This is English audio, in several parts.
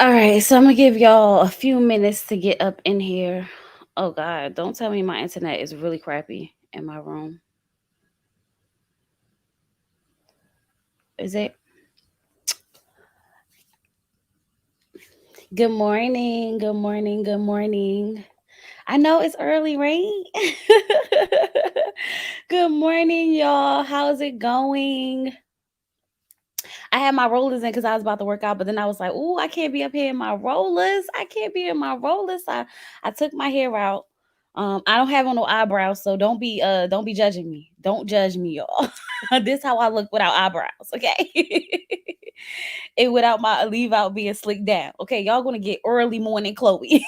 All right, so I'm gonna give y'all a few minutes to get up in here. Oh God, don't tell me my internet is really crappy in my room. Is it? Good morning, good morning, good morning. I know it's early, right? Good morning, y'all. How's it going? I had my rollers in because I was about to work out, but then I was like, "Ooh, I can't be up here in my rollers. I can't be in my rollers." I took my hair out. I don't have on no eyebrows, so don't be judging me. Don't judge me, y'all. This how I look without eyebrows, okay? And without my leave out being slicked down. Okay, y'all gonna get early morning Chloe.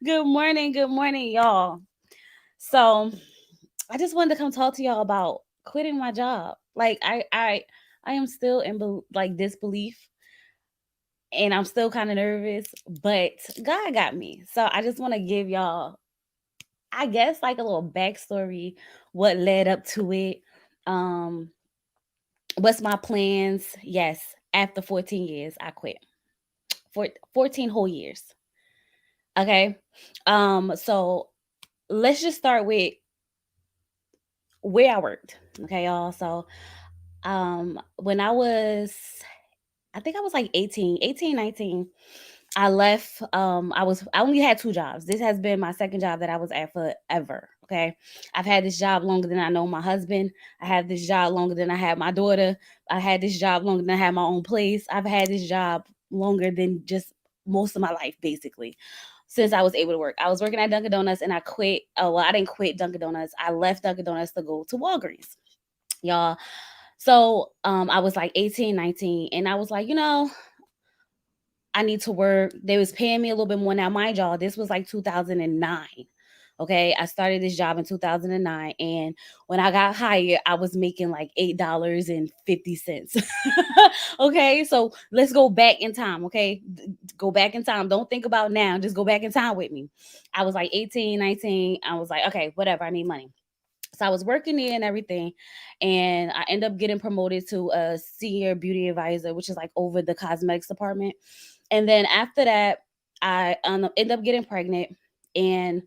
Good morning, y'all. So I just wanted to come talk to y'all about quitting my job. Like I am still in like disbelief, and I'm still kind of nervous, but God got me. So I just want to give y'all, I guess, like a little backstory, what led up to it. Um, what's my plans? Yes, after 14 years, I quit. For 14 whole years. Okay. So let's just start with where I worked. Okay, y'all. So when I think I was like 18, 19. I left. I only had two jobs. This has been my second job that I was at forever. Okay. I've had this job longer than I know my husband. I had this job longer than I had my daughter. I had this job longer than I had my own place. I've had this job longer than just most of my life, basically. Since I was able to work, I was working at Dunkin' Donuts and I quit. Oh, well, I didn't quit Dunkin' Donuts. I left Dunkin' Donuts to go to Walgreens, y'all. So I was like 18, 19, and I was like, I need to work. They was paying me a little bit more. Now, mind y'all, this was like 2009. Okay, I started this job in 2009, and when I got hired, I was making like $8.50. Okay, so let's go back in time. Okay, go back in time. Don't think about now. Just go back in time with me. I was like 18, 19. I was like, okay, whatever. I need money. So I was working there and everything, and I ended up getting promoted to a senior beauty advisor, which is like over the cosmetics department. And then after that, I ended up getting pregnant, and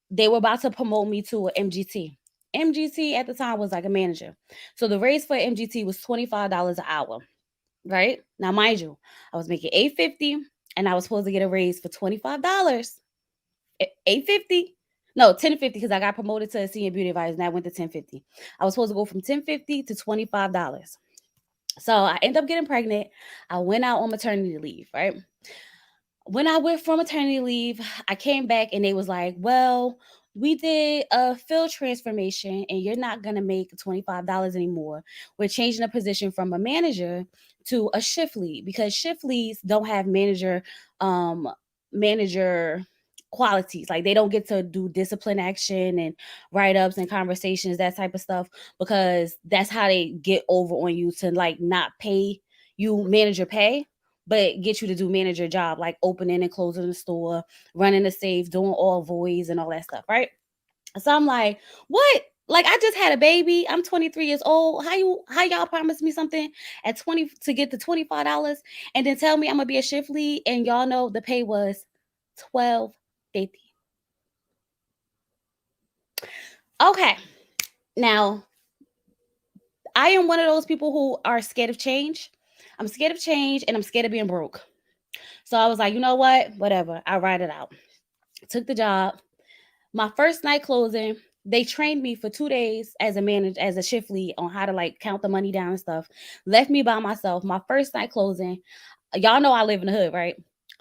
they were about to promote me to a MGT. MGT at the time was like a manager. So the raise for MGT was $25 an hour, right? Now, mind you, I was making 850, and I was supposed to get a raise for $25. 850. No, 1050, because I got promoted to a senior beauty advisor and I went to 1050. I was supposed to go from 1050 to $25. So I ended up getting pregnant. I went out on maternity leave, right? When I went for maternity leave, I came back and they was like, well, we did a field transformation and you're not going to make $25 anymore. We're changing the position from a manager to a shift lead because shift leads don't have manager qualities. Like they don't get to do discipline action and write-ups and conversations, that type of stuff, because that's how they get over on you to like not pay you manager pay, but get you to do manager job, like opening and closing the store, running the safe, doing all voids and all that stuff, right? So I'm like, what? Like I just had a baby. I'm 23 years old. How y'all promise me something at 20 to get to $25 and then tell me I'm gonna be a shift lead and y'all know the pay was 12.50. Okay. Now, I am one of those people who are scared of change. I'm scared of change and I'm scared of being broke. So I was like, you know what? Whatever. I'll write it out. Took the job. My first night closing, they trained me for 2 days as a manager, as a shift lead on how to like count the money down and stuff. Left me by myself. My first night closing, y'all know I live in the hood, right?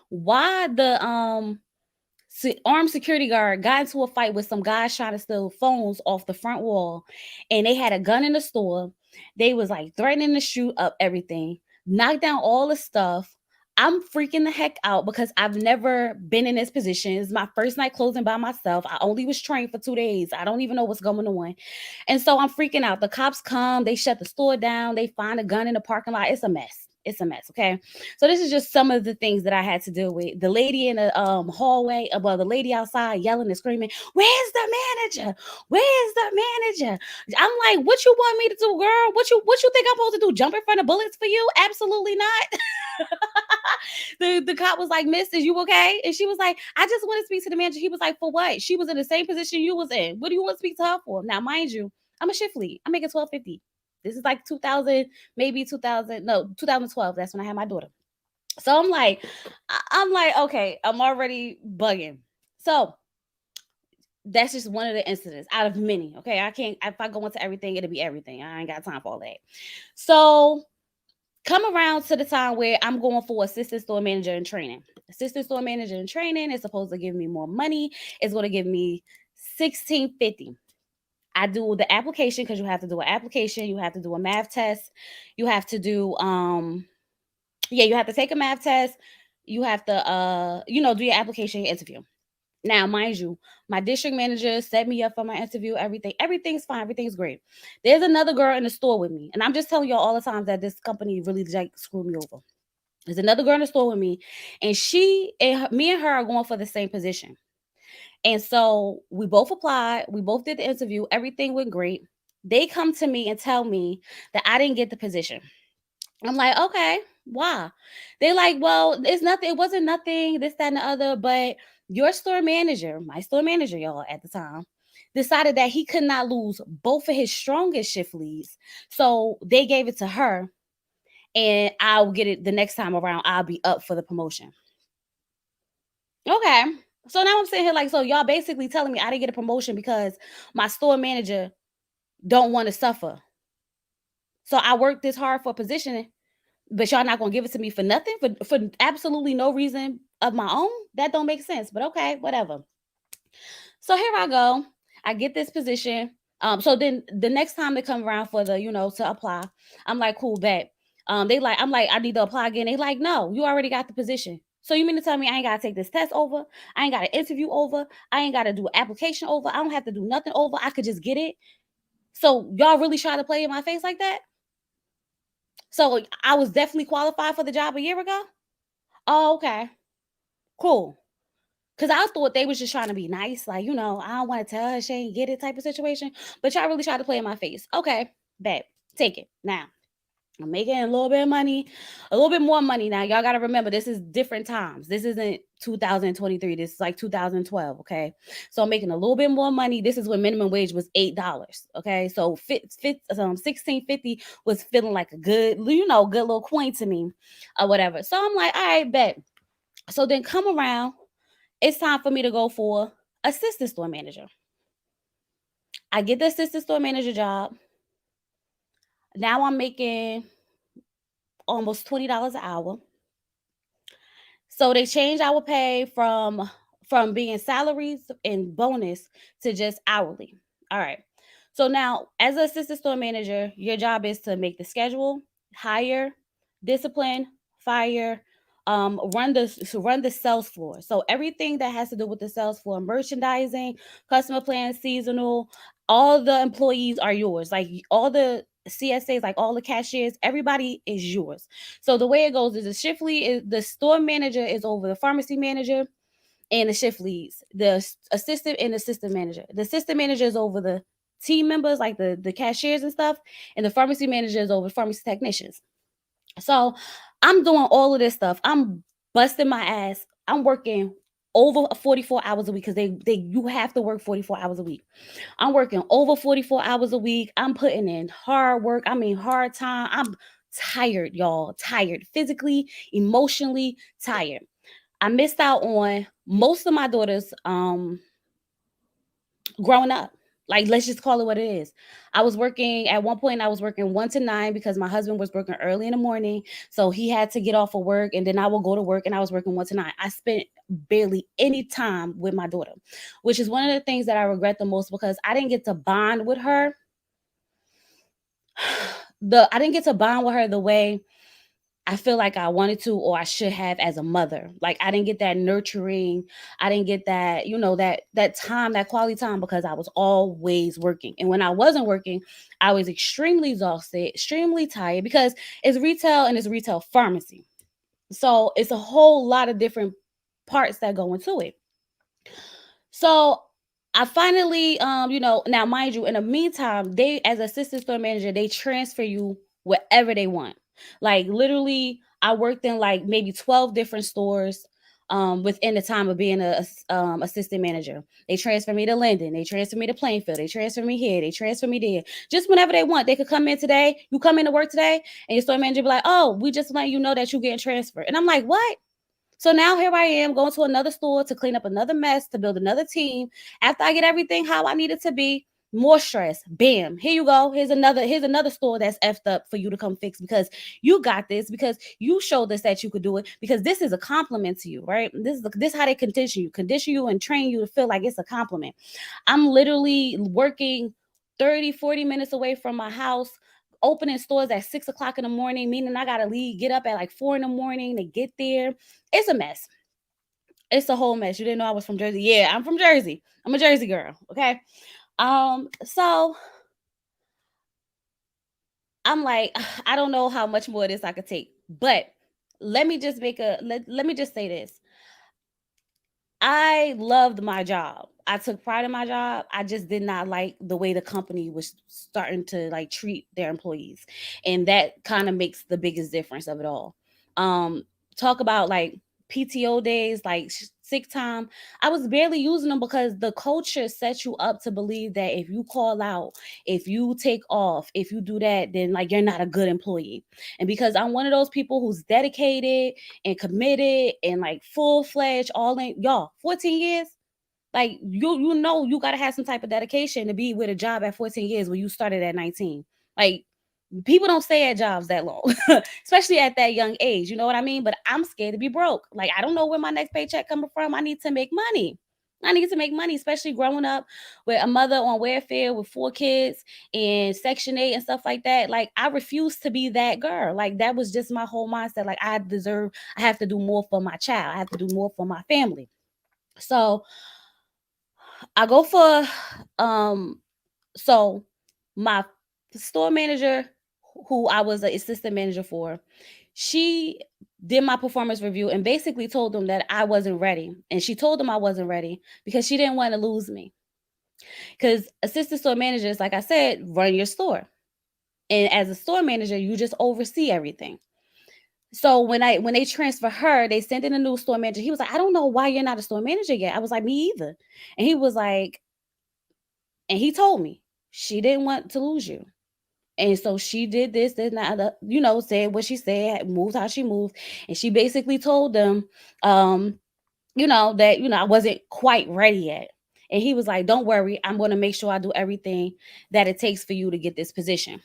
Why the armed security guard got into a fight with some guys trying to steal phones off the front wall, and they had a gun in the store. They was like threatening to shoot up everything, knock down all the stuff. I'm freaking the heck out because I've never been in this position. It's my first night closing by myself. I only was trained for 2 days. I don't even know what's going on. And so I'm freaking out. The cops come, they shut the store down, they find a gun in the parking lot. It's a mess. It's a mess. Okay. So this is just some of the things that I had to deal with. The lady in the hallway, well, the lady outside yelling and screaming, "Where's the manager? Where's the manager?" I'm like, "What you want me to do, girl? What you think I'm supposed to do? Jump in front of bullets for you? Absolutely not." The cop was like, "Miss, is you okay?" And she was like, "I just want to speak to the manager." He was like, "For what?" She was in the same position you was in. What do you want to speak to her for? Now, mind you, I'm a shift lead. I'm making 1250. This is like 2000, maybe 2000, no, 2012. That's when I had my daughter. So I'm like, okay, I'm already bugging. So that's just one of the incidents out of many. Okay, I can't. If I go into everything, it'll be everything. I ain't got time for all that. So come around to the time where I'm going for assistant store manager in training. Assistant store manager in training is supposed to give me more money. It's going to give me 1650. I do the application because you have to do an application. You have to do a math test. You have to do yeah, you have to take a math test. You have to do your application interview. Now, mind you, my district manager set me up for my interview, everything's fine, everything's great. There's another girl in the store with me, and I'm just telling y'all all the times that this company really like screwed me over. There's another girl in the store with me, and me and her are going for the same position. And so we both applied, we both did the interview, everything went great. They come to me and tell me that I didn't get the position. I'm like, okay, why? They like, well, it's nothing, it wasn't nothing, this, that, and the other, but your store manager, my store manager, y'all, at the time, decided that he could not lose both of his strongest shift leads. So they gave it to her, and I'll get it the next time around. I'll be up for the promotion. Okay. So now I'm sitting here like, so y'all basically telling me I didn't get a promotion because my store manager don't want to suffer. So I worked this hard for a position, but y'all not gonna give it to me for nothing, for absolutely no reason of my own. That don't make sense. But okay, whatever. So here I go. I get this position. So then the next time they come around for the, to apply, I'm like, cool, bet. I'm like, I need to apply again. They like, no, you already got the position. So you mean to tell me I ain't gotta take this test over? I ain't gotta interview over. I ain't gotta do an application over. I don't have to do nothing over. I could just get it. So y'all really try to play in my face like that? So I was definitely qualified for the job a year ago. Oh, okay. Cool. Cause I thought they was just trying to be nice, like, I don't want to tell her she ain't get it type of situation. But y'all really try to play in my face. Okay, bet. Take it. Now, I'm making a little bit of money, a little bit more money now. Y'all gotta remember this is different times. This isn't 2023. This is like 2012. Okay. So I'm making a little bit more money. This is when minimum wage was $8. Okay. So 1650 was feeling like a good, good little coin to me or whatever. So I'm like, all right, bet. So then come around, it's time for me to go for assistant store manager. I get the assistant store manager job. Now I'm making almost $20 an hour. So they changed our pay from being salaries and bonus to just hourly. All right. So now, as an assistant store manager, your job is to make the schedule, hire, discipline, fire, run the sales floor. So everything that has to do with the sales floor, merchandising, customer plan, seasonal, all the employees are yours. Like all the CSAs, like all the cashiers, everybody is yours. So the way it goes is the shift lead is the store manager is over the pharmacy manager and the shift leads, the assistant and assistant manager. The assistant manager is over the team members, like the cashiers and stuff, and the pharmacy manager is over pharmacy technicians. So I'm doing all of this stuff. I'm busting my ass. I'm working over 44 hours a week because they you have to work 44 hours a week. I'm working over 44 hours a week. I'm putting in hard work. I mean, hard time. I'm tired, y'all. Tired. Physically, emotionally tired. I missed out on most of my daughters growing up. Like, let's just call it what it is. I was working at one point, I was working 1 to 9 because my husband was working early in the morning. So he had to get off of work and then I will go to work and I was working 1 to 9. I spent barely any time with my daughter, which is one of the things that I regret the most because I didn't get to bond with her. I didn't get to bond with her the way I feel like I wanted to or I should have as a mother. Like I didn't get that nurturing. I didn't get that, that time, that quality time because I was always working. And when I wasn't working, I was extremely exhausted, extremely tired because it's retail and it's retail pharmacy. So it's a whole lot of different parts that go into it. So I finally, now mind you, in the meantime, they as assistant store manager, they transfer you wherever they want. Like literally, I worked in like maybe 12 different stores within the time of being a assistant manager. They transfer me to Linden, they transfer me to Plainfield, they transfer me here, they transfer me there. Just whenever they want, they could come in today. You come into work today, and your store manager be like, "Oh, we just letting you know that you getting transferred." And I'm like, "What?" So now here I am going to another store to clean up another mess, to build another team. After I get everything how I need it to be, more stress. Bam. Here you go. Here's another store that's effed up for you to come fix because you got this, because you showed us that you could do it, because this is a compliment to you, right? This how they condition you and train you to feel like it's a compliment. I'm literally working 30, 40 minutes away from my house, opening stores at 6 o'clock in the morning, meaning I gotta leave, get up at like 4 in the morning to get there. It's a mess. It's a whole mess. You didn't know I was from Jersey. Yeah, I'm from Jersey. I'm a Jersey girl. Okay. So I'm like, I don't know how much more of this I could take. But let me just say this. I loved my job. I took pride in my job. I just did not like the way the company was starting to like treat their employees. And that kind of makes the biggest difference of it all. Um Talk about like PTO days, like sick time. I was barely using them because the culture sets you up to believe that if you call out, if you take off, if you do that, then like you're not a good employee. And because I'm one of those people who's dedicated and committed and like full-fledged all in, y'all, 14 years, like you got to have some type of dedication to be with a job at 14 years when you started at 19. Like people don't stay at jobs that long, especially at that young age, you know what I mean? But I'm scared to be broke. Like I don't know where my next paycheck coming from. I need to make money. I need to make money, especially growing up with a mother on welfare with 4 kids and Section 8 and stuff like that. Like, I refuse to be that girl. Like, that was just my whole mindset. Like, I have to do more for my child. I have to do more for my family. So I go for, um, so my store manager, who I was an assistant manager for, she did my performance review and basically told them that I wasn't ready. And she told them I wasn't ready because she didn't want to lose me. Because assistant store managers, like I said, run your store. And as a store manager, you just oversee everything. So when they transfer her, they sent in a new store manager. He was like, I don't know why you're not a store manager yet. I was like, me either. And he was like, and he told me she didn't want to lose you. And so she did this and that, said what she said, moved how she moved. And she basically told them, that, I wasn't quite ready yet. And he was like, don't worry, I'm going to make sure I do everything that it takes for you to get this position.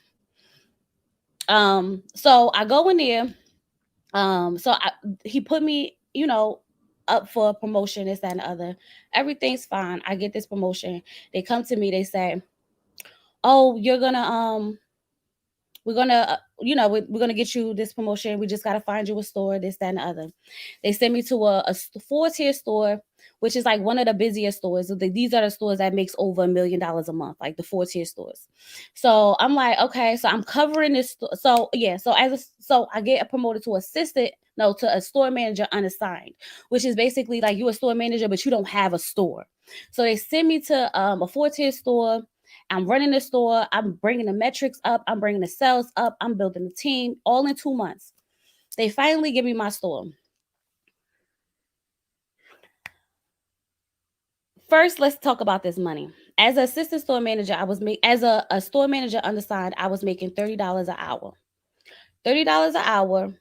So I go in there. He put me, up for a promotion, this, that, and the other. Everything's fine. I get this promotion. They come to me, they say, oh, we're gonna we're gonna get you this promotion. We just gotta find you a store, this, that, and the other. They sent me to a 4-tier store, which is like one of the busiest stores. So these are the stores that makes over $1 million a month, like the 4-tier stores. So I'm like, okay, so I'm covering this so yeah, so I get promoted to assistant, no, to a store manager unassigned, which is basically like you a store manager but you don't have a store. So they send me to a 4-tier store. I'm running the store. I'm bringing the metrics up. I'm bringing the sales up. I'm building the team all in 2 months. They finally give me my store. First, let's talk about this money. As an assistant store manager, as a store manager unassigned, I was making $30 an hour. $30 an hour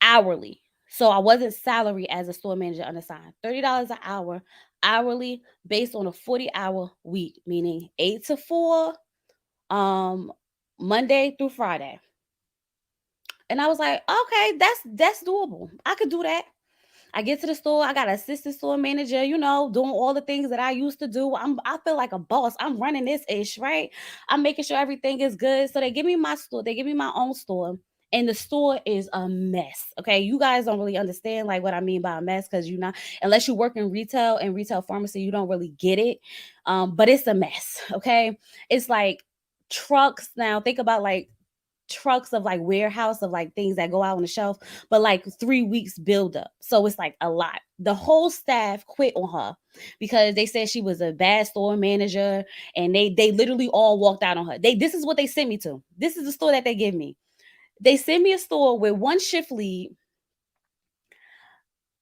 hourly. So I wasn't salary as a store manager unassigned. $30 an hour hourly based on a 40-hour week, meaning 8 to 4, um, Monday through Friday. And I was like, okay, that's doable. I could do that. I get to the store, I got an assistant store manager, doing all the things that I used to do. I feel like a boss. I'm running this ish, right? I'm making sure everything is good. So they give me my store, they give me my own store. and the store is a mess. Okay, you guys don't really understand like what I mean by a mess, because you not, unless you work in retail and retail pharmacy, you don't really get it. But it's a mess. Okay, it's like trucks. Now think about like trucks of like warehouse of like things that go out on the shelf, but like 3 weeks build up. So it's like a lot. The whole staff quit on her because they said she was a bad store manager, and they literally all walked out on her. This is what they sent me to. This is the store that they give me. They send me a store with one shift lead,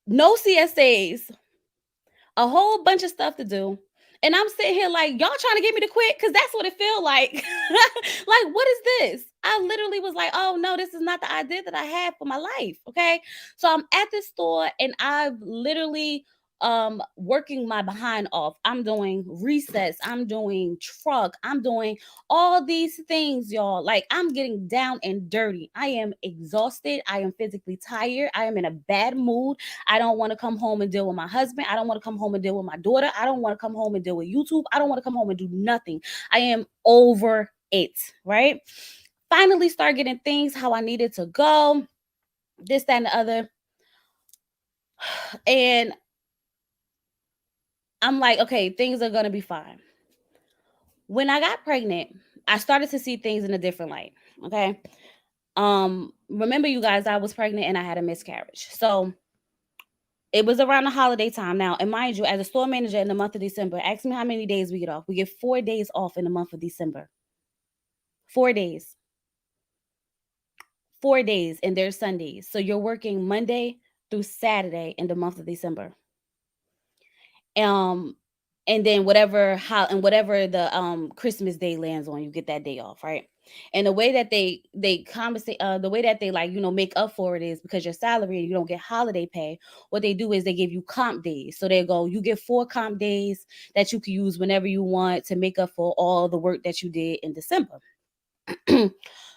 no CSAs, a whole bunch of stuff to do. And I'm sitting here like, y'all trying to get me to quit? Because that's what it feel like. Like, what is this? I literally was like, oh no, this is not the idea that I had for my life. Okay. So I'm at this store and I've literally working my behind off. I'm doing resets, I'm doing truck, I'm doing all these things, y'all. Like, I'm getting down and dirty. I am exhausted. I am physically tired. I am in a bad mood. I don't want to come home and deal with my husband. I don't want to come home and deal with my daughter. I don't want to come home and deal with YouTube. I don't want to come home and do nothing. I am over it, right? Finally start getting things how I needed to go, this, that, and the other. And I'm like, okay, things are going to be fine. When I got pregnant, I started to see things in a different light. Okay. Remember, you guys, I was pregnant and I had a miscarriage. So it was around the holiday time now. And mind you, as a store manager in the month of December, ask me how many days we get off. We get 4 days off in the month of December. 4 days. 4 days, and there's Sundays. So you're working Monday through Saturday in the month of December. Um, and then whatever the Christmas day lands on, you get that day off, right? And the way that they compensate, the way that they like make up for it is because your salary and you don't get holiday pay. What they do is they give you comp days. So they go, you get 4 comp days that you can use whenever you want to make up for all the work that you did in December.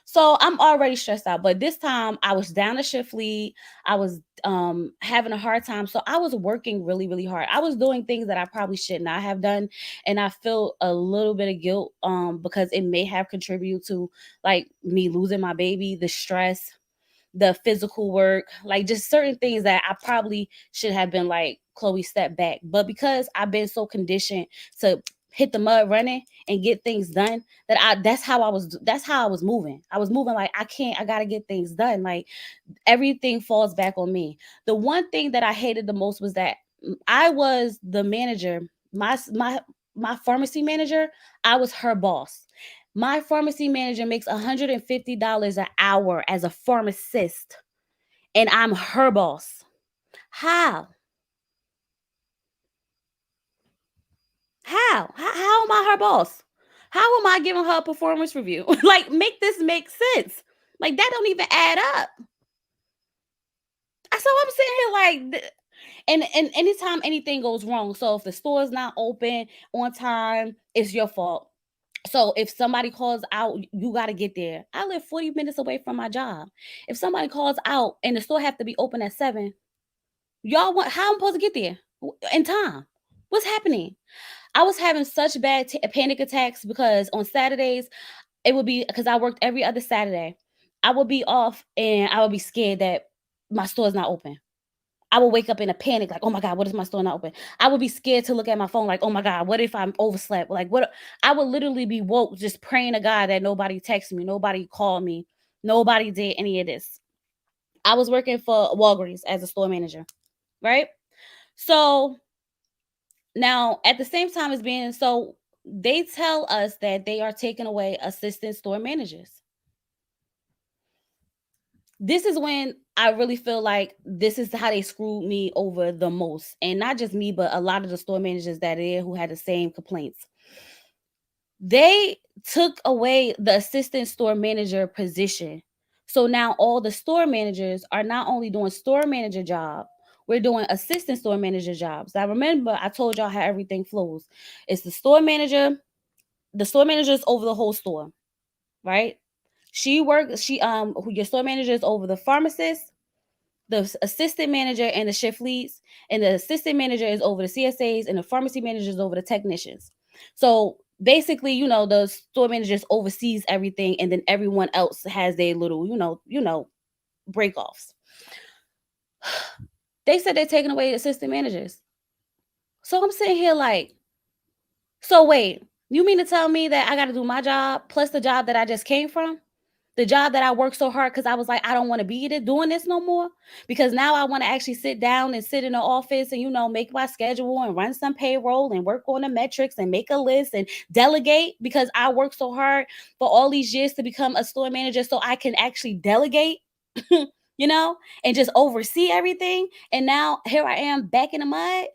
So I'm already stressed out, but this time I was down a shift lead. I was having a hard time. So I was working really, really hard. I was doing things that I probably should not have done. And I feel a little bit of guilt because it may have contributed to like me losing my baby, the stress, the physical work, like just certain things that I probably should have been like, Chloe, step back. But because I've been so conditioned to hit the mud running and get things done, that that's how I was moving. I was moving like I gotta get things done. Like everything falls back on me. The one thing that I hated the most was that I was the manager. My pharmacy manager, I was her boss. My pharmacy manager makes $150 an hour as a pharmacist, and I'm her boss. How? How am I her boss? How am I giving her a performance review? Like, make this make sense. Like, that don't even add up. So I'm sitting here like, and anytime anything goes wrong, so if the store is not open on time, it's your fault. So if somebody calls out, you got to get there. I live 40 minutes away from my job. If somebody calls out and the store have to be open at 7, y'all want how I'm supposed to get there in time? What's happening? I was having such bad panic attacks because on Saturdays it would be because I worked every other Saturday. I would be off and I would be scared that my store is not open. I would wake up in a panic, like, oh my God, what is my store not open? I would be scared to look at my phone, like, oh my God, what if I'm overslept? Like, what? I would literally be woke just praying to God that nobody texted me, nobody called me, nobody did any of this. I was working for Walgreens as a store manager, right? So now at the same time as being, so they tell us that they are taking away assistant store managers. This is when I really feel like this is how they screwed me over the most. And not just me, but a lot of the store managers that are there who had the same complaints. They took away the assistant store manager position. So now all the store managers are not only doing store manager job, we're doing assistant store manager jobs. Now remember, I told y'all how everything flows. It's the store manager is over the whole store, right? Your store manager is over the pharmacist, the assistant manager, and the shift leads, and the assistant manager is over the CSAs, and the pharmacy manager is over the technicians. So basically, the store manager just oversees everything, and then everyone else has their little, break offs. They said they're taking away assistant managers. So I'm sitting here like, so wait, you mean to tell me that I got to do my job plus the job that I just came from? The job that I worked so hard because I was like, I don't want to be doing this no more. Because now I want to actually sit down and sit in the office and, make my schedule and run some payroll and work on the metrics and make a list and delegate because I worked so hard for all these years to become a store manager so I can actually delegate, and just oversee everything. And now here I am back in the mud.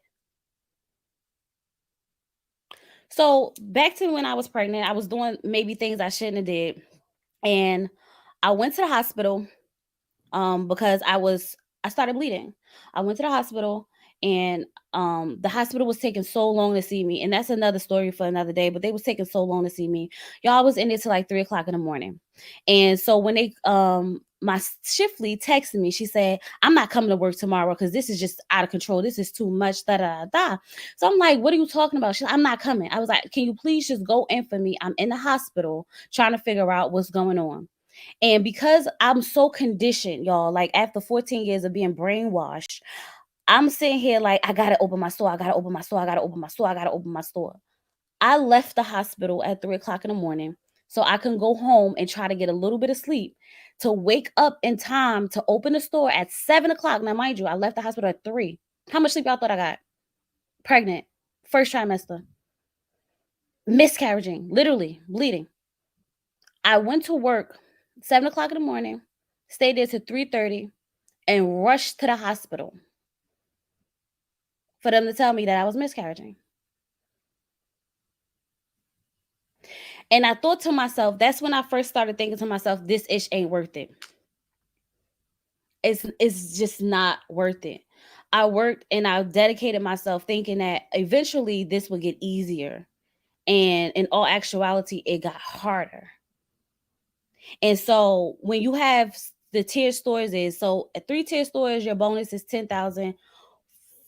So back to when I was pregnant, I was doing maybe things I shouldn't have did. And I went to the hospital because I started bleeding. I went to the hospital, and the hospital was taking so long to see me, and that's another story for another day. But they was taking so long to see me. Y'all was in there till like 3 o'clock in the morning, and so when they my shift lead texted me, she said, "I'm not coming to work tomorrow because this is just out of control. This is too much." Da da da. So I'm like, "What are you talking about?" She's like, "I'm not coming." I was like, "Can you please just go in for me? I'm in the hospital trying to figure out what's going on." And because I'm so conditioned, y'all, like after 14 years of being brainwashed, I'm sitting here like, I gotta open my store. I gotta open my store. I gotta open my store. I gotta open my store. I left the hospital at 3 o'clock in the morning so I can go home and try to get a little bit of sleep to wake up in time to open the store at 7 o'clock. Now, mind you, I left the hospital at 3. How much sleep y'all thought I got? Pregnant, first trimester, miscarriaging, literally bleeding. I went to work 7 o'clock in the morning, stayed there till 3:30, and rushed to the hospital for them to tell me that I was miscarriaging. And I thought to myself, that's when I first started thinking to myself, this ish ain't worth it. It's just not worth it. I worked and I dedicated myself thinking that eventually this would get easier. And in all actuality, it got harder. And so when you have the tier stores is so at 3 tier stores, your bonus is 10,000.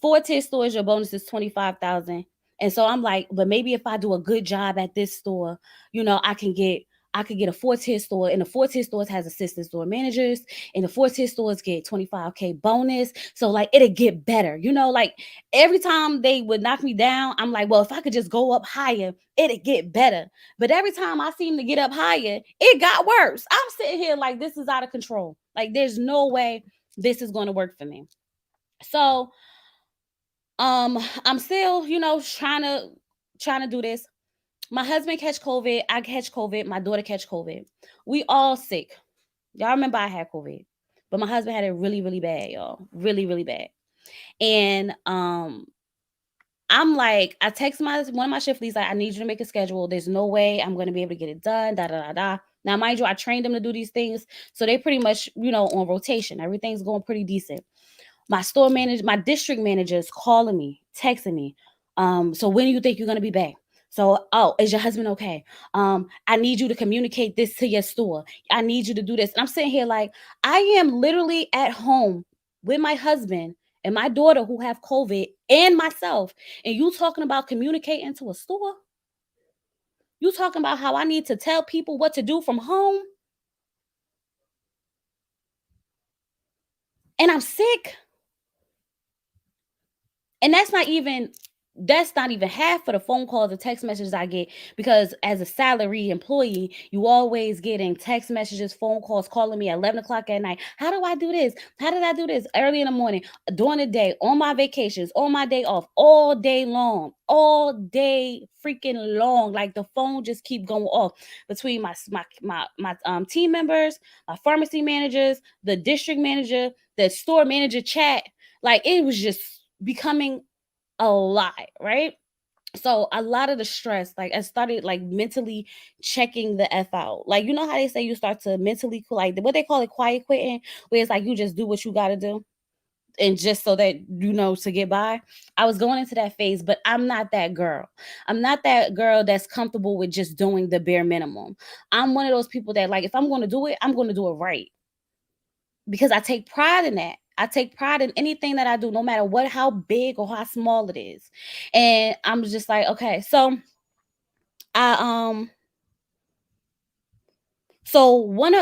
4 tier stores, your bonus is 25,000. And so I'm like, but maybe if I do a good job at this store, I could get a 4 tier store, and the 4 tier stores has assistant store managers, and the 4 tier stores get 25K bonus. So like it'll get better, like every time they would knock me down, I'm like, well, if I could just go up higher, it'd get better. But every time I seem to get up higher, it got worse. I'm sitting here like this is out of control. Like there's no way this is going to work for me. So I'm still, trying to do this. My husband catch COVID, I catch COVID, my daughter catch COVID. We all sick. Y'all remember I had COVID. But my husband had it really, really bad, y'all. Really, really bad. And I'm like, I text one of my shift leads, like, I need you to make a schedule. There's no way I'm gonna be able to get it done. Da da da da. Now, mind you, I trained them to do these things. So they pretty much, on rotation. Everything's going pretty decent. My district manager is calling me, texting me. So when do you think you're gonna be back? So, oh, is your husband okay? I need you to communicate this to your store. I need you to do this. And I'm sitting here like I am literally at home with my husband and my daughter who have COVID and myself. And you talking about communicating to a store? You talking about how I need to tell people what to do from home? And I'm sick. And that's not even half of the phone calls or text messages I get, because as a salary employee, you always getting text messages, phone calls, calling me at 11 o'clock at night. How do I do this? How did I do this? Early in the morning, during the day, on my vacations, on my day off, all day freaking long. Like the phone just keep going off between my team members, my pharmacy managers, the district manager, the store manager chat. Like it was just becoming a lot, right? So a lot of the stress, like I started like mentally checking the F out. Like, you know how they say you start to mentally like what they call it quiet quitting, where it's like you just do what you gotta do and just so that to get by. I was going into that phase, but I'm not that girl. I'm not that girl that's comfortable with just doing the bare minimum. I'm one of those people that, like, if I'm going to do it, I'm going to do it right, because I take pride in that. I take pride in anything that I do, no matter how big or how small it is. And I'm just like, okay, so I so one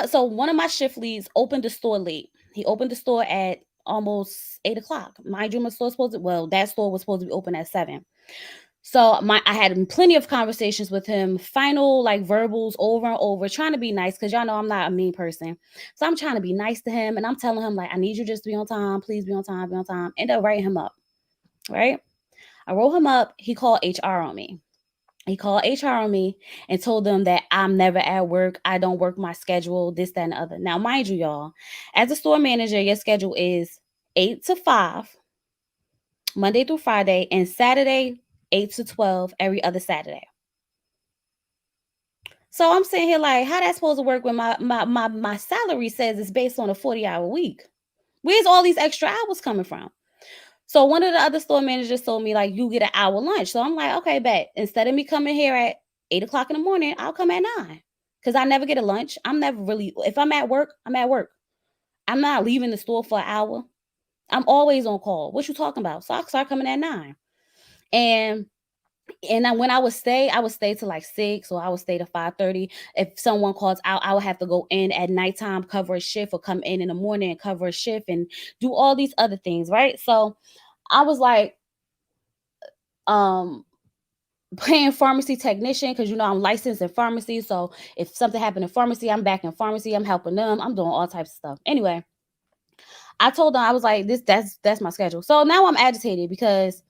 of my shift leads opened the store late. He opened the store at almost 8 o'clock. Mind you, my store supposed to, well, that store was supposed to be open at 7. So I had plenty of conversations with him, final like verbals over and over, trying to be nice because y'all know I'm not a mean person. So I'm trying to be nice to him and I'm telling him like I need you just to be on time, please be on time, be on time. End up writing him up, right? I wrote him up. He called HR on me. He called HR on me and told them that I'm never at work. I don't work my schedule, this, that, and the other. Now, mind you, y'all, as a store manager, your schedule is 8 to 5, Monday through Friday, and Saturday, 8 to 12, every other Saturday. So I'm sitting here like, how that's supposed to work when my salary says it's based on a 40-hour week? Where's all these extra hours coming from? So one of the other store managers told me like you get an hour lunch. So I'm like, okay, bet. Instead of me coming here at 8 o'clock in the morning, I'll come at 9. Cause I never get a lunch. I'm never really if I'm at work, I'm at work. I'm not leaving the store for an hour. I'm always on call. What you talking about? So I start coming at 9. And when I would stay till like 6 or I would stay to 5:30. If someone calls out, I would have to go in at nighttime, cover a shift, or come in the morning and cover a shift and do all these other things, right? So I was like, um playing pharmacy technician because I'm licensed in pharmacy. So if something happened in pharmacy, I'm back in pharmacy. I'm helping them. I'm doing all types of stuff. Anyway, I told them I was like, that's my schedule. So now I'm agitated because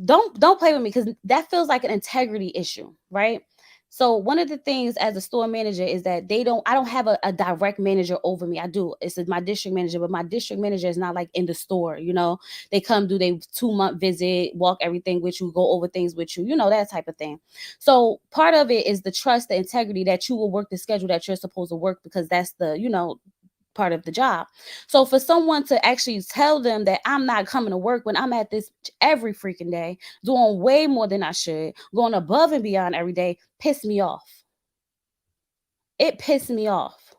don't play with me because that feels like an integrity issue, right? So one of the things as a store manager is that I don't have a direct manager over me. I do. It's my district manager, but my district manager is not like in the store. They come do they 2-month visit, walk everything with you, go over things with you, that type of thing. So part of it is the trust, the integrity that you will work the schedule that you're supposed to work because that's the part of the job. So for someone to actually tell them that I'm not coming to work when I'm at this every freaking day, doing way more than I should, going above and beyond every day, pissed me off. It pissed me off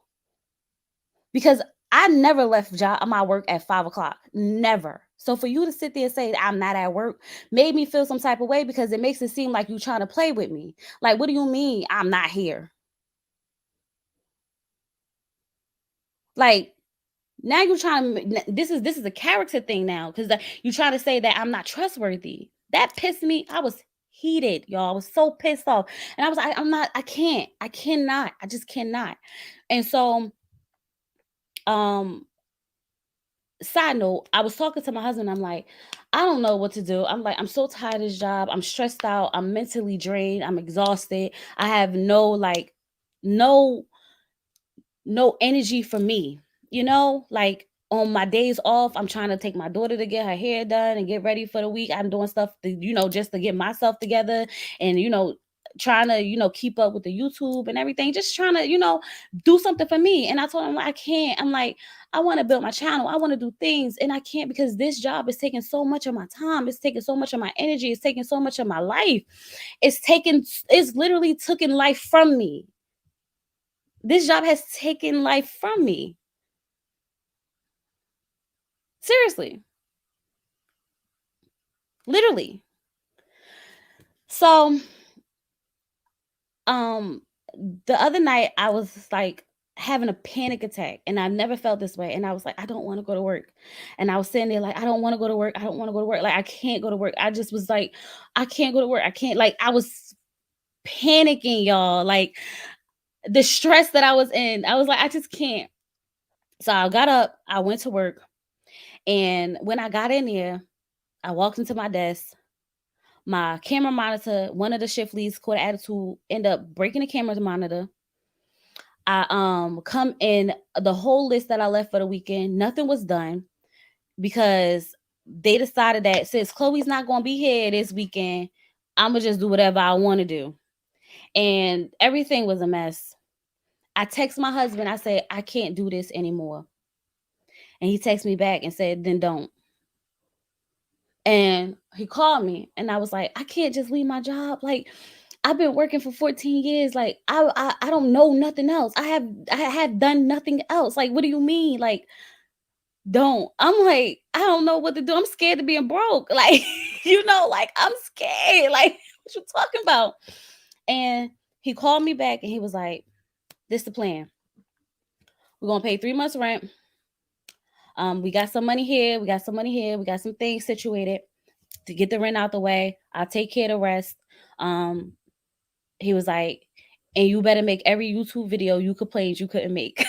because I never left my work at 5 o'clock. Never. So for you to sit there and say I'm not at work made me feel some type of way because it makes it seem like you trying to play with me. Like, what do you mean I'm not here? Like, now you're trying to this is a character thing now because you trying to say that I'm not trustworthy. That pissed me. I was heated, y'all. I was so pissed off, and I was like, I'm not. I can't. I cannot. I just cannot. And so, um, side note, I was talking to my husband. I'm like, I don't know what to do. I'm like, I'm so tired of this job. I'm stressed out. I'm mentally drained. I'm exhausted. I have no no energy for me. Like on my days off, I'm trying to take my daughter to get her hair done and get ready for the week. I'm doing stuff just to get myself together and trying to keep up with the YouTube and everything, just trying to do something for me. And I told him like, I can't. I'm like, I want to build my channel. I want to do things and I can't because this job is taking so much of my time. It's taking so much of my energy. It's taking so much of my life. It's literally taking life from me. This job has taken life from me. Seriously, literally. So, um, the other night I was like having a panic attack, and I never felt this way. And I was like, I don't want to go to work. And I was sitting there like, I don't want to go to work. I don't want to go to work. Like, I can't go to work. I just was like, I can't go to work. I can't. Like, I was panicking, y'all. Like, the stress that I was in, I was like, I just can't. So I got up, I went to work, and when I got in there, I walked into my desk. My camera monitor, one of the shift leads caught attitude, end up breaking the camera monitor. I come in the whole list that I left for the weekend, nothing was done because they decided that since Chloe's not gonna be here this weekend, I'ma just do whatever I want to do. And everything was a mess. I text my husband, I said, I can't do this anymore. And he texted me back and said, then don't. And he called me and I was like, I can't just leave my job. Like, I've been working for 14 years. Like, I don't know nothing else. I have done nothing else. Like, what do you mean? Like, don't. I'm like, I don't know what to do. I'm scared of being broke. Like, like I'm scared. Like, what you talking about? And he called me back and he was like, "This the plan. We're gonna pay 3 months rent. We got some money here. We got some money here. We got some things situated to get the rent out the way. I'll take care of the rest." Um, he was like, "And you better make every YouTube video you complained you couldn't make."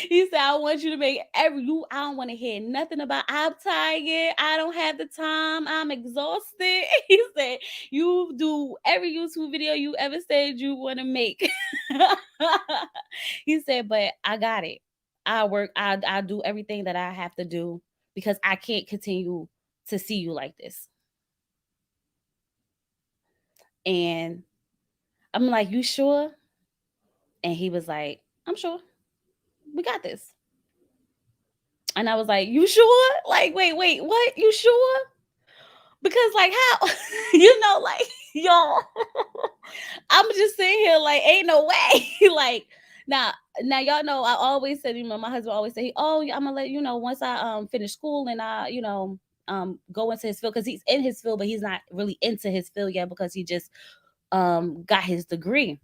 He said, "I want you to make every you. I don't want to hear nothing about I'm tired. I don't have the time. I'm exhausted." He said, "You do every YouTube video you ever said you want to make." He said, "But I got it. I work. I do everything that I have to do because I can't continue to see you like this." And I'm like, "You sure?" And he was like, "I'm sure. We got this." And I was like, "You sure?" Like, wait, what? You sure? Because like how like y'all I'm just sitting here like ain't no way. Like now now y'all know I always said, my husband always say, "Oh, yeah, I'm gonna let you know once I finish school and I, go into his field," because he's in his field, but he's not really into his field yet because he just got his degree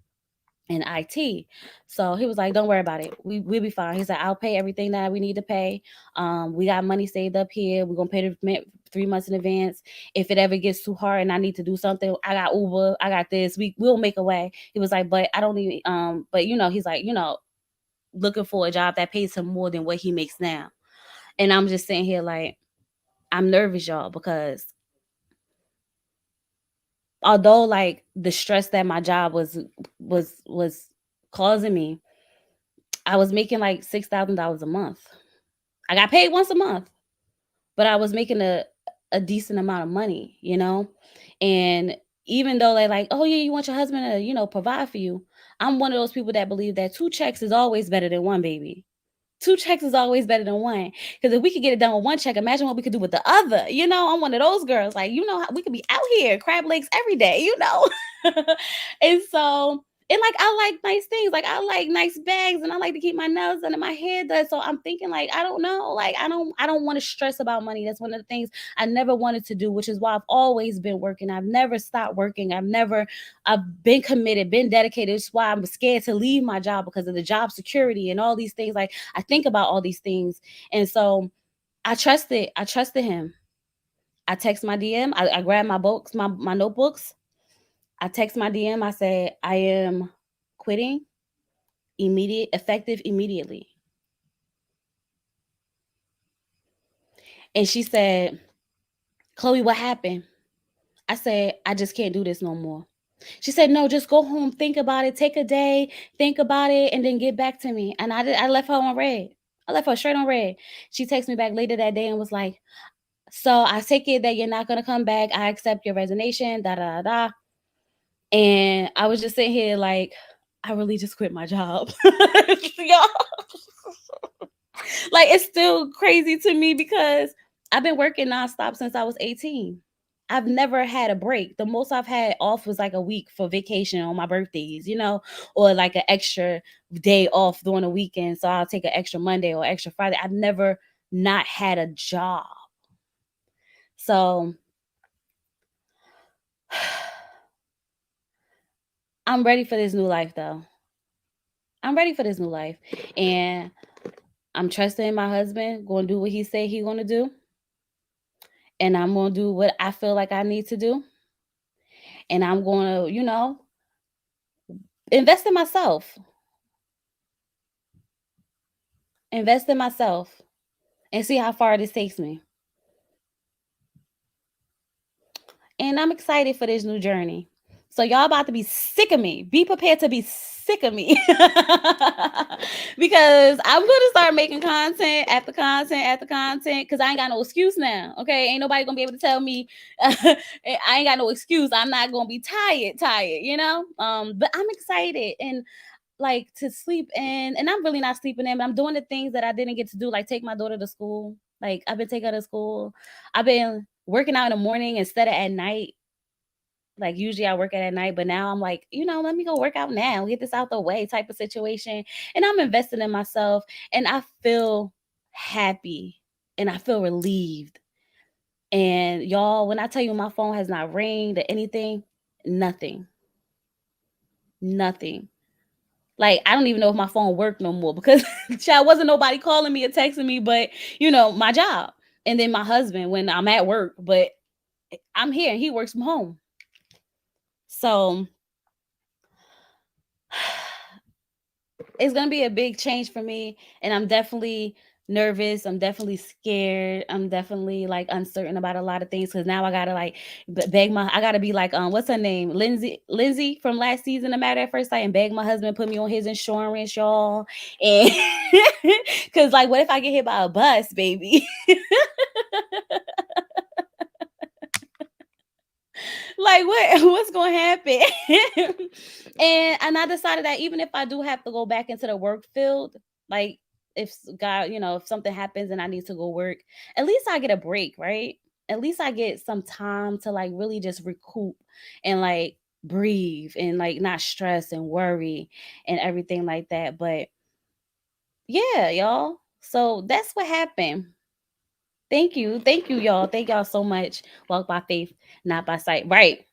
in IT. So he was like, "Don't worry about it. We'll be fine." He said, "I'll pay everything that we need to pay. We got money saved up here. We're gonna pay the 3 months in advance. If it ever gets too hard and I need to do something, I got Uber. I got this. We'll make a way." He was like, "But I don't need but he's like, looking for a job that pays him more than what he makes now." And I'm just sitting here like, I'm nervous, y'all, because although like the stress that my job was causing me, I was making like $6,000 a month. I got paid once a month, but I was making a decent amount of money. And even though they like, "Oh yeah, you want your husband to, provide for you." I'm one of those people that believe that two checks is always better than one, baby. Two checks is always better than one. Because if we could get it done with one check, imagine what we could do with the other. I'm one of those girls. Like, we could be out here, crab legs every day. And so, and like, I like nice things. Like, I like nice bags and I like to keep my nails done and my hair done. So I'm thinking, like, I don't know. Like, I don't want to stress about money. That's one of the things I never wanted to do, which is why I've always been working. I've never stopped working. I've been committed, been dedicated. It's why I'm scared to leave my job because of the job security and all these things. Like, I think about all these things. And so I trusted him. I text my DM. I grabbed my books, my notebooks. I text my DM. I said, "I am quitting effective immediately." And she said, "Chloe, what happened?" I said, "I just can't do this no more." She said, "No, just go home, think about it, take a day, think about it, and then get back to me." And I left her on red. I left her straight on red. She texted me back later that day and was like, "So I take it that you're not gonna come back. I accept your resignation, da da da da." And I was just sitting here like, I really just quit my job. Y'all, like it's still crazy to me because I've been working nonstop since I was 18. I've never had a break. The most I've had off was like a week for vacation on my birthdays, or like an extra day off during the weekend. So I'll take an extra Monday or extra Friday. I've never not had a job. So I'm ready for this new life though. I'm ready for this new life. And I'm trusting my husband, going to do what he say he going to do, and I'm going to do what I feel like I need to do, and I'm going to, invest in myself. Invest in myself and see how far this takes me. And I'm excited for this new journey. So y'all about to be sick of me. Be prepared to be sick of me. Because I'm gonna start making content after content after content because I ain't got no excuse now. Okay. Ain't nobody gonna be able to tell me I ain't got no excuse. I'm not gonna be tired. But I'm excited and like to sleep in, and I'm really not sleeping in, but I'm doing the things that I didn't get to do, like take my daughter to school. Like I've been taking her to school. I've been working out in the morning instead of at night. Like usually I work at night, but now I'm like, let me go work out now, get this out the way type of situation. And I'm investing in myself and I feel happy and I feel relieved. And y'all, when I tell you my phone has not ringed or anything, Nothing. Nothing. Like, I don't even know if my phone worked no more because child wasn't nobody calling me or texting me, but my job. And then my husband when I'm at work, but I'm here and he works from home. So it's gonna be a big change for me, and I'm definitely nervous. I'm definitely scared. I'm definitely like uncertain about a lot of things because now I gotta like beg my. I gotta be like what's her name, Lindsay from last season of Matter at First Sight, and beg my husband put me on his insurance, y'all. And because like, what if I get hit by a bus, baby? Like what's gonna happen? And I decided that even if I do have to go back into the work field, like if God, if something happens and I need to go work, at least I get a break, right? At least I get some time to like really just recoup and like breathe and like not stress and worry and everything like that. But yeah, y'all. So that's what happened. Thank you. Thank you, y'all. Thank y'all so much. Walk by faith, not by sight. Right.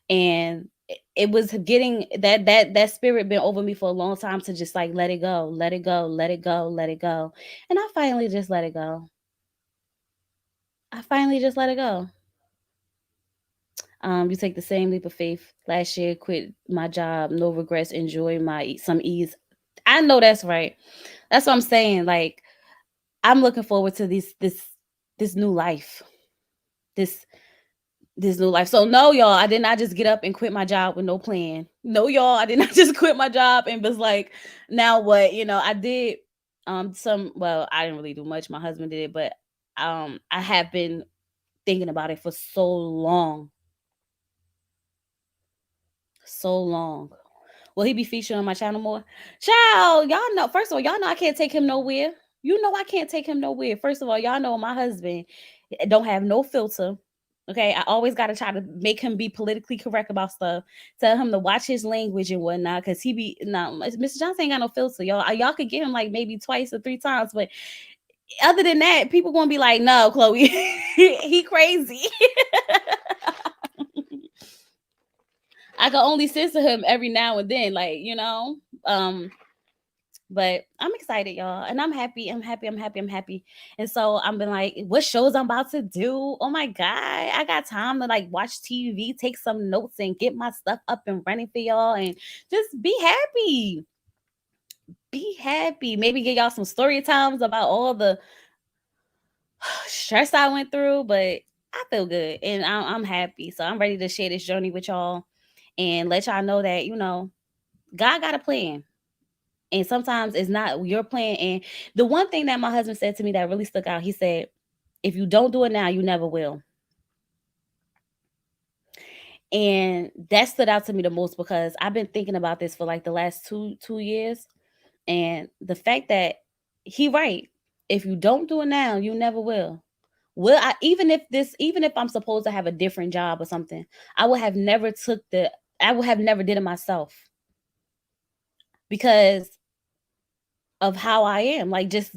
And it was getting that spirit been over me for a long time to just like let it go, let it go, let it go, let it go. And I finally just let it go. I finally just let it go. You take the same leap of faith. Last year, quit my job, no regrets, enjoy some ease. I know that's right. That's what I'm saying. Like, I'm looking forward to this new life. This this new life. So no, y'all, I did not just get up and quit my job with no plan. No, y'all, I did not just quit my job and was like, now what? I did well, I didn't really do much. My husband did it, but I have been thinking about it for so long. So long. Will he be featured on my channel more? Child, y'all know. First of all, y'all know I can't take him nowhere. You know I can't take him nowhere. First of all, y'all know my husband don't have no filter. Okay, I always got to try to make him be politically correct about stuff. Tell him to watch his language and whatnot, cause he be no, Mr. Johnson ain't got no filter, y'all. Y'all could get him like maybe twice or three times, but other than that, people gonna be like, no, Chloe, he crazy. I can only censor him every now and then, Um, but I'm excited, y'all, and I'm happy. I'm happy. I'm happy. I'm happy. And so I've been like, what shows I'm about to do? Oh my god, I got time to like watch TV, take some notes, and get my stuff up and running for y'all, and just be happy. Be happy. Maybe get y'all some story times about all the stress I went through, but I feel good and I'm happy. So I'm ready to share this journey with y'all and let y'all know that God got a plan. And sometimes it's not your plan. And the one thing that my husband said to me that really stuck out, he said, if you don't do it now, you never will. And that stood out to me the most because I've been thinking about this for like the last two years. And the fact that he right, if you don't do it now, you never will. Will I even if I'm supposed to have a different job or something, I would have never I would have never did it myself because of how I am, like just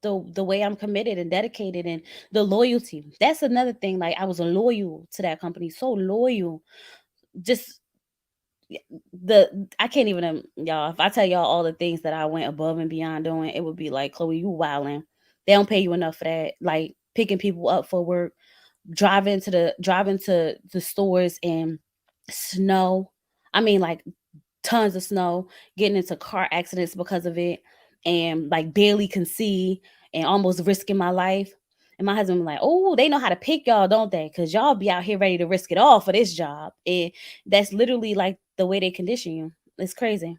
the way I'm committed and dedicated and the loyalty. That's another thing. Like I was loyal to that company, so loyal. Just the I can't even y'all. If I tell y'all all the things that I went above and beyond doing, it would be like Chloe, you wilding. They don't pay you enough for that. Like picking people up for work, driving to the stores in snow. I mean, like tons of snow, getting into car accidents because of it, and like barely can see and almost risking my life. And my husband was like, oh, they know how to pick y'all, don't they? Because y'all be out here ready to risk it all for this job. And that's literally like the way they condition you. It's crazy.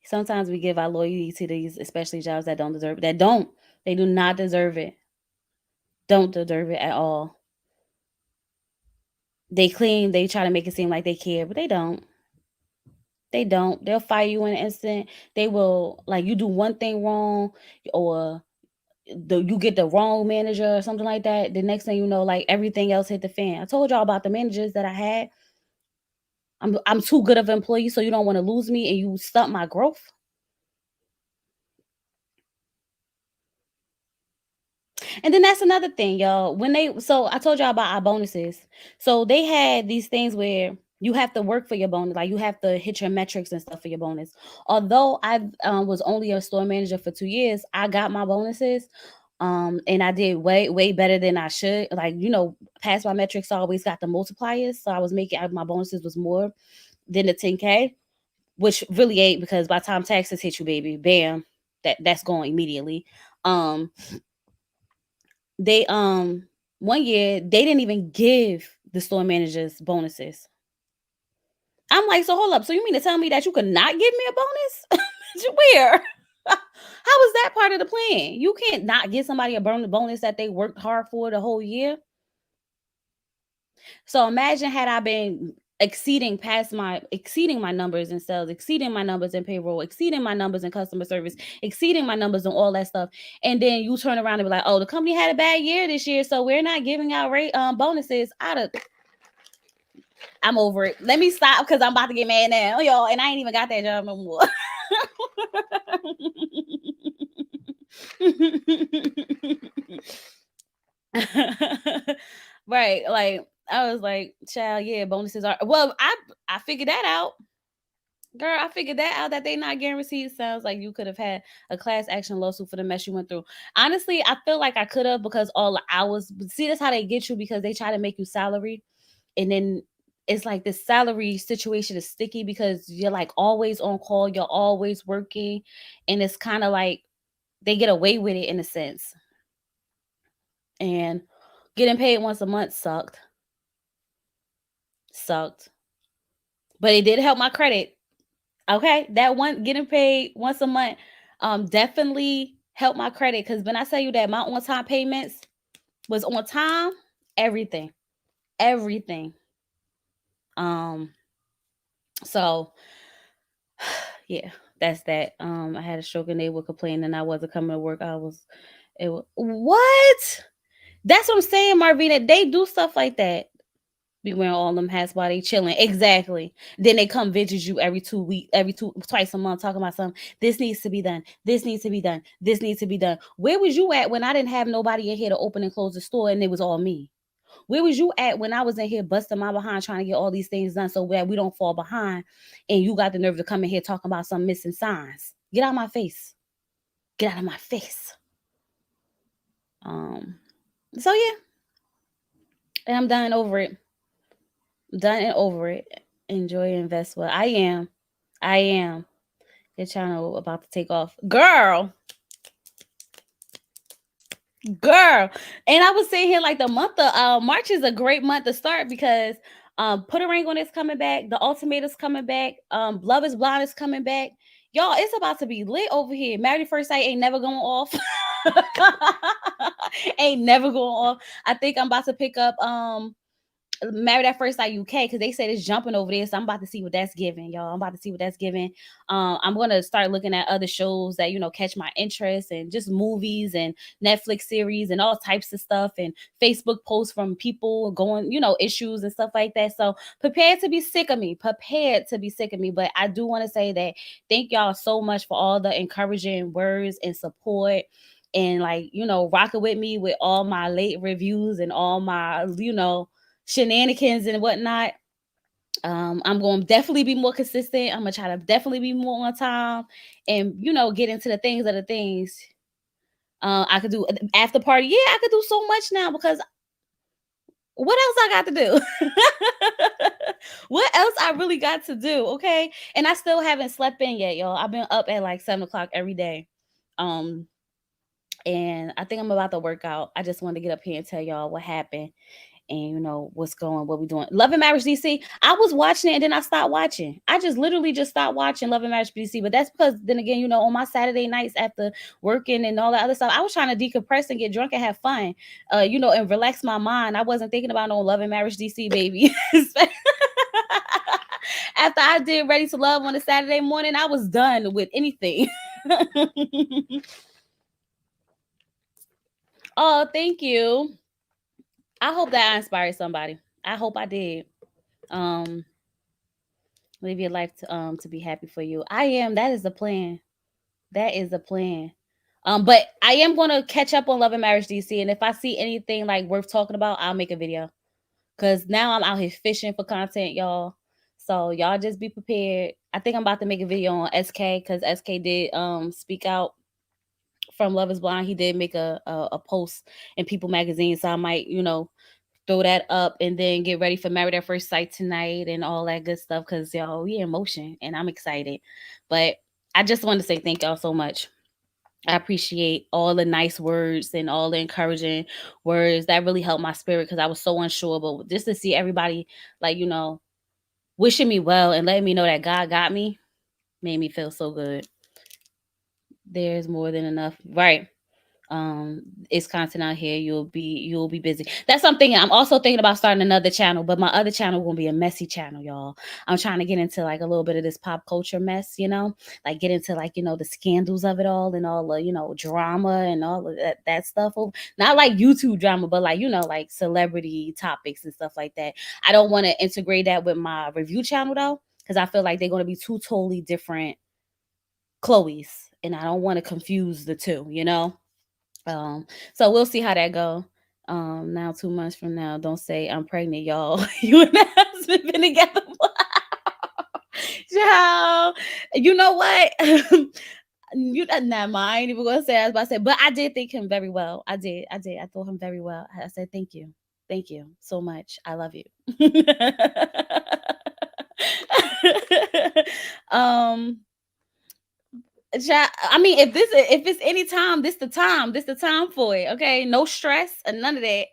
Sometimes we give our loyalty to these, especially jobs that don't deserve it. They do not deserve it. Don't deserve it at all. They claim they try to make it seem like they care, but they don't. They don't. They'll fire you in an instant. They will like you do one thing wrong or you get the wrong manager or something like that. The next thing you know, like everything else hit the fan. I told y'all about the managers that I had. I'm too good of an employee, so you don't want to lose me and you stunt my growth. And then that's another thing, y'all. When they so I told y'all about our bonuses. So they had these things where you have to work for your bonus, like you have to hit your metrics and stuff for your bonus. Although I was only a store manager for 2 years, I got my bonuses. And I did way better than I should. Like, past my metrics, I always got the multipliers. So I was making my bonuses was more than the 10K, which really ain't, because by the time taxes hit you, baby, bam, that's going immediately. Um, they 1 year they didn't even give the store managers bonuses. I'm like, so hold up. So you mean to tell me that you could not give me a bonus? Where? How is that part of the plan? You can't not give somebody a bonus that they worked hard for the whole year. So imagine had I been exceeding my numbers in sales, exceeding my numbers in payroll, exceeding my numbers in customer service, exceeding my numbers in all that stuff, and then you turn around and be like, "Oh, the company had a bad year this year, so we're not giving out rate bonuses." I'm over it. Let me stop because I'm about to get mad now, y'all, and I ain't even got that job no more. Right, like I was like, child, yeah, bonuses are well. I figured that out, girl. I figured that out, that they not guaranteed. Sounds like you could have had a class action lawsuit for the mess you went through. Honestly, I feel like I could have, because all the hours. See, that's how they get you, because they try to make you salary, and then it's like this salary situation is sticky because you're like always on call, you're always working, and it's kind of like they get away with it in a sense. And getting paid once a month sucked, but it did help my credit. Okay, that one, getting paid once a month, definitely helped my credit, because when I tell you that my on time payments was on time, everything, everything. Um, so yeah, that's that. I had a stroke and they were complaining I wasn't coming to work. It was what? That's what I'm saying, Marvina. They do stuff like that. Be wearing all them hats while they chilling. Exactly. Then they come visit you every 2 weeks, twice a month, talking about something. This needs to be done. This needs to be done. This needs to be done. Where was you at when I didn't have nobody in here to open and close the store and it was all me? Where was you at when I was in here busting my behind trying to get all these things done so that we don't fall behind, and you got the nerve to come in here talking about some missing signs? Get out of my face. Get out of my face. Um. So yeah, and I'm done and over it. Done and over it. Enjoy and invest well. I am. I am. Your channel about to take off. Girl. And I was saying here, like, the month of March is a great month to start, because Put a Ring on It's coming back, The Ultimate is coming back, Love is Blind is coming back. Y'all, it's about to be lit over here. Married at First Sight ain't never going off. Ain't never going off. I think I'm about to pick up Married at First Sight UK, because they said it's jumping over there. So I'm about to see what that's giving, y'all. I'm about to see what that's giving. I'm gonna start looking at other shows that catch my interest, and just movies and Netflix series and all types of stuff, and Facebook posts from people going, issues and stuff like that. So prepared to be sick of me, prepared to be sick of me. But I do want to say that thank y'all so much for all the encouraging words and support, and like rocking with me with all my late reviews and all my shenanigans and whatnot. I'm going to definitely be more consistent. I'm gonna try to definitely be more on time, and get into the things of the things. I could do after party. Yeah, I could do so much now, because what else I got to do? What else I really got to do? Okay, and I still haven't slept in yet, y'all. I've been up at like 7 o'clock every day. Um, and I think I'm about to work out. I just wanted to get up here and tell y'all what happened, and what we doing. Love and Marriage DC. I was watching it and then I stopped watching. I just literally just stopped watching Love and Marriage DC. But that's because then again, on my Saturday nights after working and all that other stuff, I was trying to decompress and get drunk and have fun, and relax my mind. I wasn't thinking about no Love and Marriage DC, baby. After I did Ready to Love on a Saturday morning, I was done with anything. Oh, thank you. I hope that I inspired somebody. I hope I did. Um, Live your life to be happy for you. I am. That is the plan. That is the plan. But I am gonna catch up on Love and Marriage DC, and if I see anything like worth talking about, I'll make a video. Cause now I'm out here fishing for content, y'all. So y'all just be prepared. I think I'm about to make a video on SK because SK did speak out from Love Is Blind. He did make a post in People Magazine, so I might throw that up and then get ready for Married at First Sight tonight and all that good stuff. Cause y'all, we in motion and I'm excited. But I just want to say thank y'all so much. I appreciate all the nice words and all the encouraging words that really helped my spirit because I was so unsure. But just to see everybody like wishing me well and letting me know that God got me made me feel so good. There's more than enough, right? um it's content out here. You'll be busy. That's something I'm also thinking about, starting another channel, but my other channel will be a messy channel, y'all. I'm trying to get into like a little bit of this pop culture mess, like get into like the scandals of it all and all the drama and all of that stuff. Not like YouTube drama, but like like celebrity topics and stuff like that. I don't want to integrate that with my review channel though, because I feel like they're going to be two totally different Chloe's, and I don't want to confuse the two. um, so we'll see how that go. Now 2 months from now, don't say I'm pregnant, y'all. You and that husband been together. Child, you know what? You not mine. I ain't even gonna say. I was about to say, but I did thank him very well. I did. I did. I thought him very well. I said thank you so much. I love you. um I mean, if it's any time, this the time. This the time for it. Okay, no stress and none of that.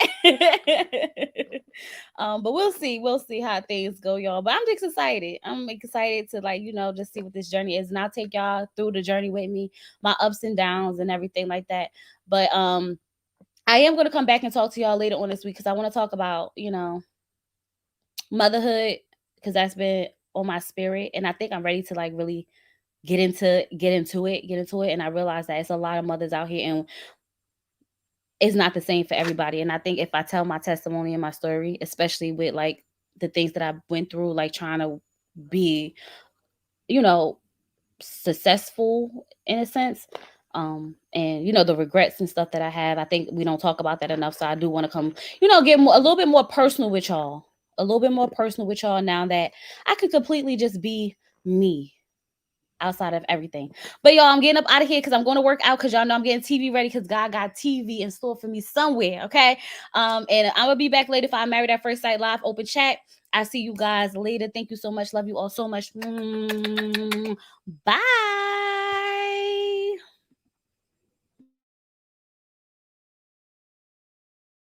But we'll see. We'll see how things go, y'all. But I'm just excited. I'm excited to like just see what this journey is, and I'll take y'all through the journey with me, my ups and downs and everything like that. But I am gonna come back and talk to y'all later on this week because I want to talk about motherhood because that's been on my spirit, and I think I'm ready to like really get into it. And I realize that it's a lot of mothers out here and it's not the same for everybody. And I think if I tell my testimony and my story, especially with like the things that I went through, like trying to be, you know, successful in a sense, and the regrets and stuff that I have, I think we don't talk about that enough. So I do want to come, get a little bit more personal with y'all, now that I could completely just be me outside of everything. But y'all, I'm getting up out of here because I'm going to work out because y'all know I'm getting TV ready because God got TV in store for me somewhere. Okay. And I'm gonna be back later for I Married at First Sight live open chat. I'll see you guys later. Thank you so much. Love you all so much. Bye.